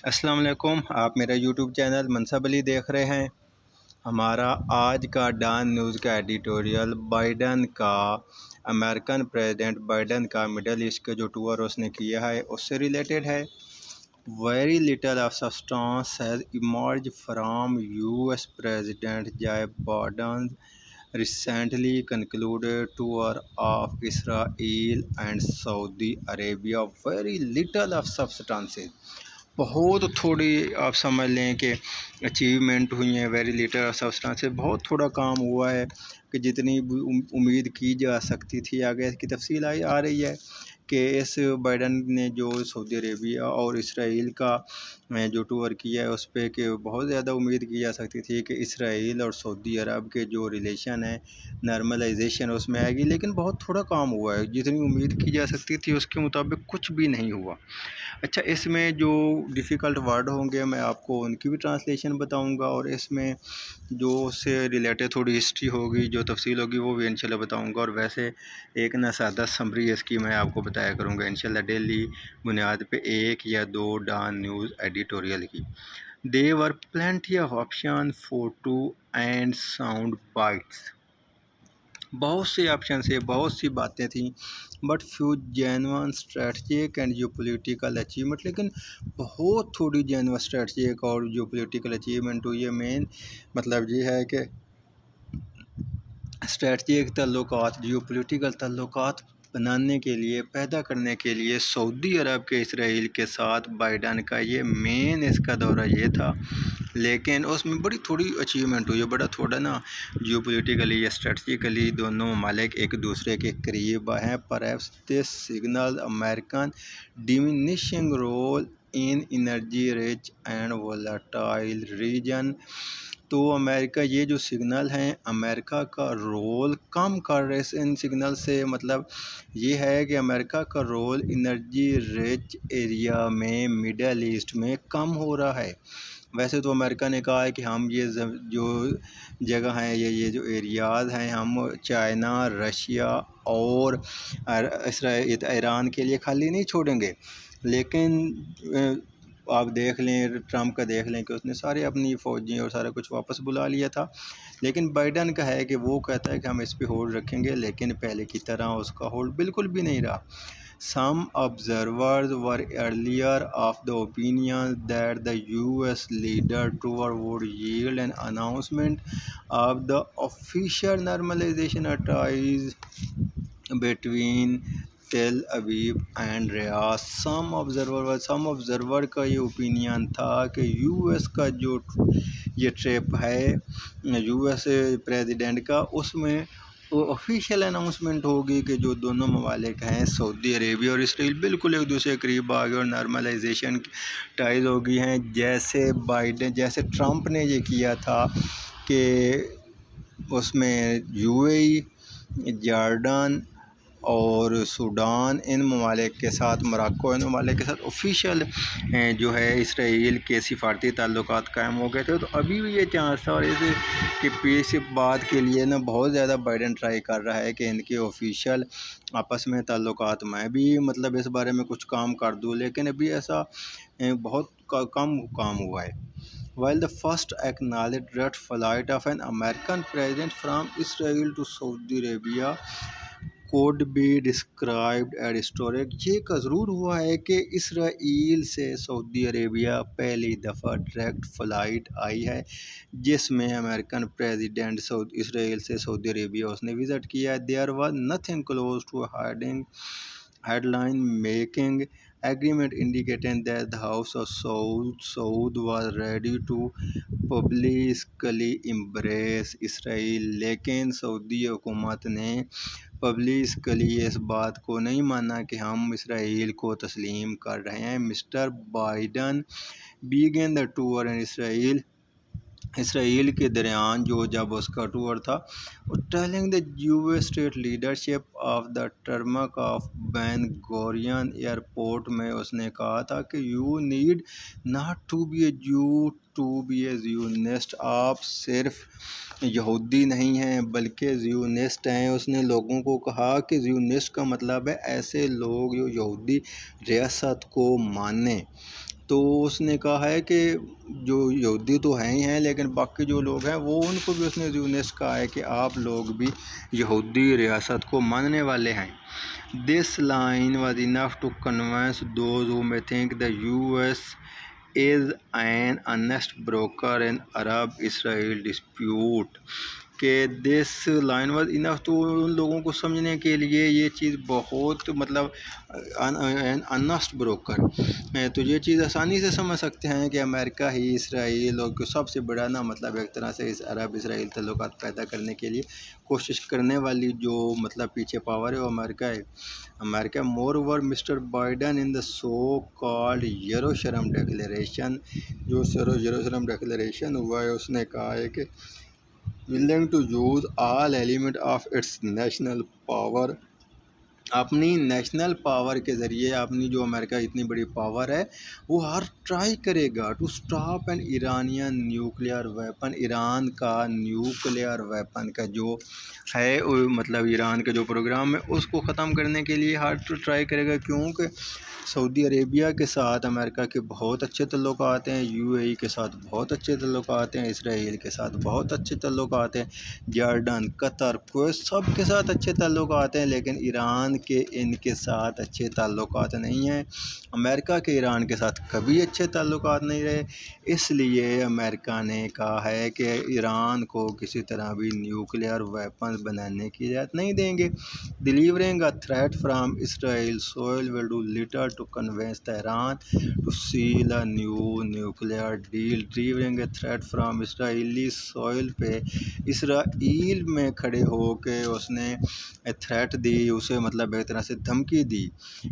अस्सलाम वालेकुम। आप मेरा यूट्यूब चैनल मनसब अली देख रहे हैं। हमारा आज का डॉन न्यूज़ का एडिटोरियल बाइडन का अमेरिकन प्रेसिडेंट बाइडन का मिडल ईस्ट का जो टूर उसने किया है उससे रिलेटेड है। Very little of substance has emerge from US president जो Biden recently concluded tour of Israel and Saudi Arabia. Very little of substances, बहुत थोड़ी आप समझ लें कि अचीवमेंट हुई है। वेरी लिटल सब्सटेंस से बहुत थोड़ा काम हुआ है कि जितनी उम्मीद की जा सकती थी। आगे इसकी तफसील आ रही है कि इस बाइडन ने जो सऊदी अरेबिया और इसराइल का जो टूर किया है उस पर कि बहुत ज़्यादा उम्मीद की जा सकती थी कि इसराइल और सऊदी अरब के जो रिलेशन है नॉर्मलाइजेशन उसमें आएगी, लेकिन बहुत थोड़ा काम हुआ है। जितनी उम्मीद की जा सकती थी उसके मुताबिक कुछ भी नहीं हुआ। अच्छा, इसमें जो डिफ़िकल्ट वर्ड होंगे मैं आपको उनकी भी ट्रांसलेशन बताऊंगा और इसमें जो उससे रिलेटेड थोड़ी हिस्ट्री होगी, जो तफसील होगी वो भी इंशाल्लाह बताऊंगा। और वैसे एक ना सादा समरी इसकी मैं आपको बताया करूंगा इंशाल्लाह डेली बुनियाद पे एक या दो डॉन न्यूज़ एडिटोरियल की। They were plenty of option photo and sound bites, बहुत से ऑप्शन से बहुत सी बातें थीं, but few genuine strategic and जो पॉलिटिकल अचीवमेंट, लेकिन बहुत थोड़ी जेन्युइन स्ट्रेटजिक और जो पॉलिटिकल अचीवमेंट हुई है। मेन मतलब ये है कि स्ट्रेटजिक ताल्लुकात, जियो पॉलिटिकल ताल्लुकात बनाने के लिए, पैदा करने के लिए सऊदी अरब के इसराइल के साथ बाइडन का ये मेन इसका दौरा ये था, लेकिन उसमें बड़ी थोड़ी अचीवमेंट हुई है। बड़ा थोड़ा ना जियो पॉलिटिकली या स्ट्रेटजिकली दोनों ममालिक एक दूसरे के करीब हैं। Perhaps this signal American diminishing role in energy rich and volatile region. तो अमेरिका, ये जो सिग्नल हैं अमेरिका का रोल कम कर रहे। इन सिग्नल से मतलब ये है कि अमेरिका का रोल एनर्जी रिच एरिया में मिडल ईस्ट में कम हो रहा है। वैसे तो अमेरिका ने कहा है कि हम ये जो जगह हैं, ये जो एरियाज़ हैं, हम चाइना, रशिया और इसराइल, ईरान के लिए खाली नहीं छोड़ेंगे। लेकिन आप देख लें, ट्रंप का देख लें कि उसने सारे अपनी फ़ौजी और सारा कुछ वापस बुला लिया था। लेकिन बाइडन का है कि वो कहता है कि हम इस पे होल्ड रखेंगे, लेकिन पहले की तरह उसका होल्ड बिल्कुल भी नहीं रहा। Some observers were earlier of the opinion that the US leader tour would yield an announcement of the official normalization ties between Tel Aviv and Riyadh. Some observer का ये ओपिनियन था कि यूएस का जो ये ट्रिप है US president का, उसमें वो ऑफिशियल अनाउंसमेंट होगी कि जो दोनों ममालिक हैं सऊदी अरेबिया और इसराइल बिल्कुल एक दूसरे के करीब आ गए और नॉर्मलाइजेशन टाइज हो गई हैं। जैसे ट्रंप ने ये किया था कि उसमें यूएई, जॉर्डन और सूडान, इन ममालिक के साथ, मोरक्को, इन ममालिक के साथ ऑफिशियल जो है इसराइल के सिफारती ताल्लुकात कायम हो गए थे। तो अभी भी ये चांस था और इस कि पीस बात के लिए ना बहुत ज़्यादा बाइडन ट्राई कर रहा है कि इनके ऑफिशियल आपस में ताल्लुकात मैं भी मतलब इस बारे में कुछ काम कर दूँ, लेकिन अभी ऐसा बहुत कम काम हुआ है। While the first acknowledged direct flight of an American president from Israel to Saudi Arabia could be described as historic, ये का ज़रूर हुआ है कि इसराइल से सऊदी अरेबिया पहली दफ़ा डायरेक्ट फ़्लाइट आई है जिसमें अमेरिकन प्रेसिडेंट इसराइल से सऊदी अरेबिया उसने विज़िट किया। There was nothing close to headline making agreement indicating that the House of Saud was ready to publicly embrace Israel, लेकिन सऊदी हुकूमत ने पब्लिकली इस बात को नहीं माना कि हम इसराइल को तस्लीम कर रहे हैं। Mister Biden began the tour in Israel के दरमियान जो जब उसका टूर था, telling the US state leadership of the tarmac of Ben Gurion airport में उसने कहा था कि you need not to be a Jew to be A Zionist. आप सिर्फ यहूदी नहीं हैं बल्कि ज़ियोनिस्ट हैं। उसने लोगों को कहा कि ज़ियोनिस्ट का मतलब है ऐसे लोग जो यहूदी रियासत को माने। तो उसने कहा है कि जो यहूदी तो हैं ही हैं, लेकिन बाकी जो लोग हैं वो उनको भी उसने यूनेस कहा है कि आप लोग भी यहूदी रियासत को मानने वाले हैं। This line was enough to convince those who may think the US is an honest broker in Arab-Israel dispute कि दिस लाइन वाज इनफ, तो उन लोगों को समझने के लिए ये चीज़ बहुत मतलब अनस्ट ब्रोकर, तो ये चीज़ आसानी से समझ सकते हैं कि अमेरिका ही इसराइल और सबसे बड़ा ना मतलब एक तरह से इस अरब इसराइल तल्लुकात पैदा करने के लिए कोशिश करने वाली जो मतलब पीछे पावर है वो अमेरिका है। America more over mister Biden in the so called यरूशलेम डिक्लेरेशन, जो यरूशलेम डिक्लेरेशन हुआ है उसने कहा है कि willing to use all element of its national power, अपनी नेशनल पावर के ज़रिए अपनी जो अमेरिका इतनी बड़ी पावर है वो हर ट्राई करेगा to stop an Iranian nuclear weapon, Iran का न्यूक्लियर वेपन का जो है मतलब ईरान का जो प्रोग्राम है उसको ख़त्म करने के लिए हर ट्राई करेगा, क्योंकि सऊदी अरेबिया के साथ अमेरिका के बहुत अच्छे ताल्लुकात हैं, यूएई के साथ बहुत अच्छे ताल्लुकात हैं, इसराइल के साथ बहुत अच्छे ताल्लुकात हैं, जॉर्डन, कतर, कुवैत सब के साथ अच्छे ताल्लुकात हैं, लेकिन ईरान के इनके साथ अच्छे ताल्लुकात नहीं हैं। अमेरिका के ईरान के साथ कभी अच्छे ताल्लुकात नहीं रहे, इसलिए अमेरिका ने कहा है कि ईरान को किसी तरह भी न्यूक्लियर वेपन्स बनाने की इजाज़त नहीं देंगे। Delivering a threat from Israel soil will do little to convince Tehran to seal a new nuclear deal. Delivering a threat from Israeli soil पे इसराइल में खड़े हो के उसने थ्रेट दी, उसे मतलब एक तरह से धमकी दी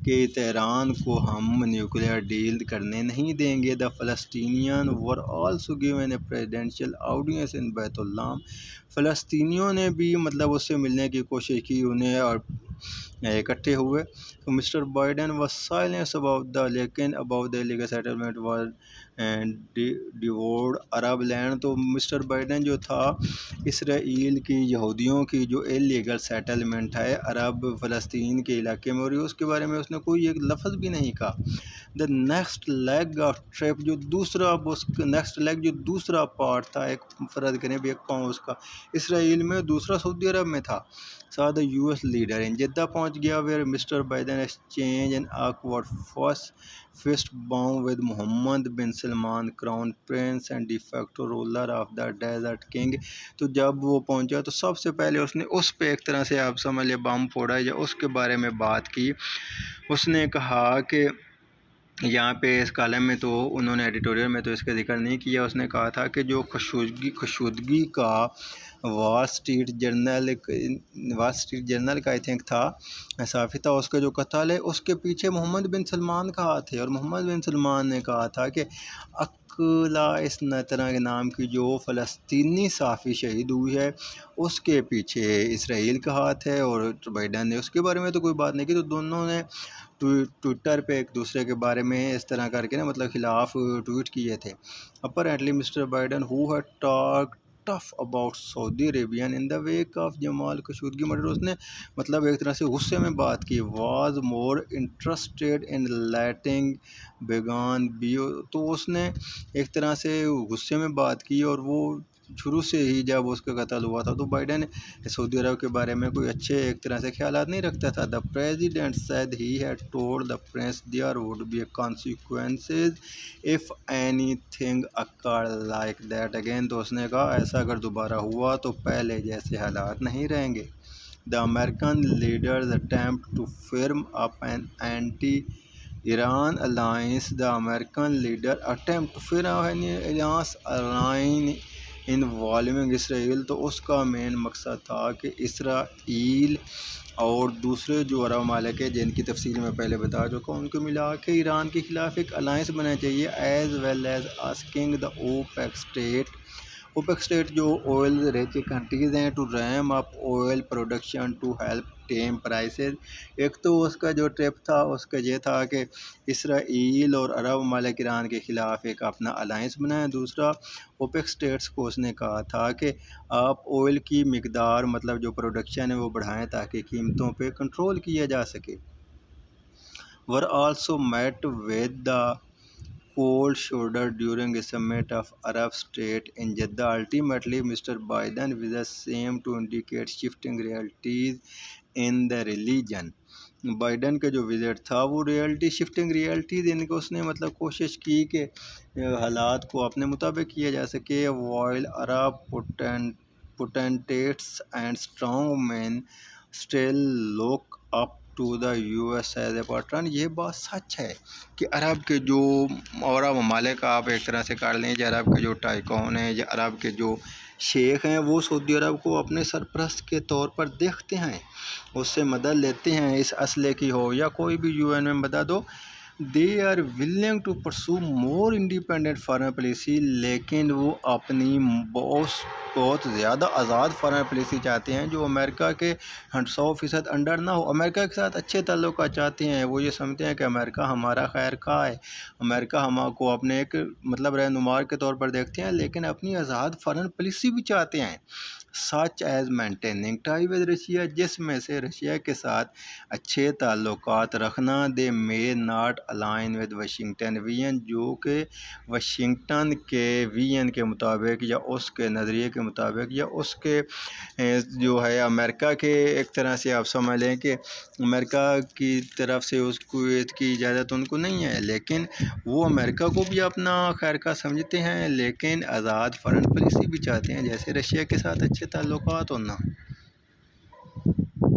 कि तेहरान को हम न्यूक्लियर डील करने नहीं देंगे। The Palestinian were also given a presidential audience in Bethlehem, फ़लस्तीनियों ने भी मतलब उससे मिलने की कोशिश की उन्हें और इकट्ठे हुए। तो mister Biden was silence about the लेकिन about the illegal settlement was devoured Arab land, तो मिस्टर बाइडन जो था इसराइल की यहूदियों की जो इलीगल सेटलमेंट है अरब फ़लस्तीन के इलाके में, और उसके बारे में उसने कोई एक लफ्ज़ भी नहीं कहा। The next leg of trip जो दूसरा नेक्स्ट लेग जो दूसरा पार्ट था, एक फ़र्ज़ करें भी एक पाँव उसका इसराइल में, दूसरा सऊदी अरब में था। saw the US leader in Jeddah पहुंच गया, where Mr. Biden exchanged an awkward fist bump with Mohammed bin Salman, crown prince and de facto ruler of the desert king। तो जब वो पहुंचा तो सबसे पहले उसने उस पे एक तरह से आप समझ लिया बम फोड़ा या उसके बारे में बात की। उसने कहा कि यहाँ पे इस कॉलम में तो उन्होंने एडिटोरियल में तो इसका जिक्र नहीं किया, उसने कहा था कि जो खशुदगी का वॉल स्ट्रीट जर्नल का आई थिंक था साफ़ी था, उसका जो कत्ल है उसके पीछे मोहम्मद बिन सलमान का हाथ है, और मोहम्मद बिन सलमान ने कहा था कि अक्ला इस तरह के नाम की जो फ़लस्तीनी साफ़ी शहीद हुई है उसके पीछे इसराइल का हाथ है, और बाइडन ने उसके बारे में तो कोई बात नहीं की। तो दोनों ने ट्विटर पे एक दूसरे के बारे में इस तरह करके ना मतलब खिलाफ ट्वीट किए थे। Apparently mister Biden who had talk tough about Saudi Arabian in the wake of Jamal Khashoggi murder, उसने मतलब एक तरह से गुस्से में बात की। Was more interested in letting bygones be, तो उसने एक तरह से गुस्से में बात की, और वो शुरू से ही जब उसका कत्ल हुआ था तो बाइडन सऊदी अरब के बारे में कोई अच्छे एक तरह से ख्यालात नहीं रखता था। The president said he had told the prince there would be consequences if anything occur like that again, तो उसने कहा ऐसा अगर दोबारा हुआ तो पहले जैसे हालात नहीं रहेंगे। The American leaders attempt to firm up an anti Iran alliance, the American leader attempt to firm up an alliance involving Israel, तो उसका मेन मकसद था कि इसराइल और दूसरे जो अरब मालिक है जिनकी तफसील मैं पहले बता चुका हूँ उनको मिला के ईरान के ख़िलाफ़ एक अलायंस बनाना चाहिए, as well as asking the OPEC state जो ऑयल रिच कंट्रीज़ हैं to ram up oil production to help tame prices. एक तो उसका जो ट्रिप था उसका ये था कि इसराइल और अरब ममालिक ईरान के ख़िलाफ़ एक अपना अलायंस बनाएं। दूसरा ओपेक स्टेट्स को उसने कहा था कि आप ऑयल की मिकदार मतलब जो प्रोडक्शन है वो बढ़ाएं ताकि कीमतों पे कंट्रोल किया जा सके। Were also met with the cold shoulder during a summit of Arab states in Jeddah. Ultimately, Mr. Biden visits seem to indicate shifting realities in the region. Biden का जो विज़िट था वो रियलिटी शिफ्टिंग रियलिटी देने की उसने मतलब कोशिश की कि हालात को अपने मुताबिक किया जा सके। While Arab potentates and strongmen still look up to the US as a partner. ये बात सच है कि अरब के जो और ममालिक आप एक तरह से काट लें, अरब के जो टाइकॉन हैं या अरब के जो शेख हैं वो सऊदी अरब को अपने सरपरस्त के तौर पर देखते हैं, उससे मदद लेते हैं, इस असले की हो या कोई भी UN में बता दो। They are willing to pursue more independent foreign policy, लेकिन वो अपनी बहुत ज़्यादा आज़ाद फॉरेन पॉलिसी चाहते हैं जो अमेरिका के 100% अंडर ना हो। अमेरिका के साथ अच्छे ताल्लुक चाहते हैं, वो ये समझते हैं कि अमेरिका हमारा खैर खा है, अमेरिका हमको अपने एक मतलब रहनुमा के तौर पर देखते हैं, लेकिन अपनी आज़ाद फॉरेन पॉलिसी भी चाहते हैं, such as maintaining tie with Russia, जिसमें से रशिया के साथ अच्छे ताल्लुकात रखना। They may not align with Washington vision, जो कि वाशिंगटन के विजन के मुताबिक या उसके नज़रिए के मुताबिक या उसके जो है अमेरिका के एक तरह से आप समझ लें कि अमेरिका की तरफ से उसको इसकी इजाज़त उनको नहीं है, लेकिन वो अमेरिका को भी अपना खैर का समझते हैं, लेकिन आज़ाद फॉरेन पॉलिसी भी चाहते हैं, जैसे रशिया के साथ अच्छे ताल्लुकात होना।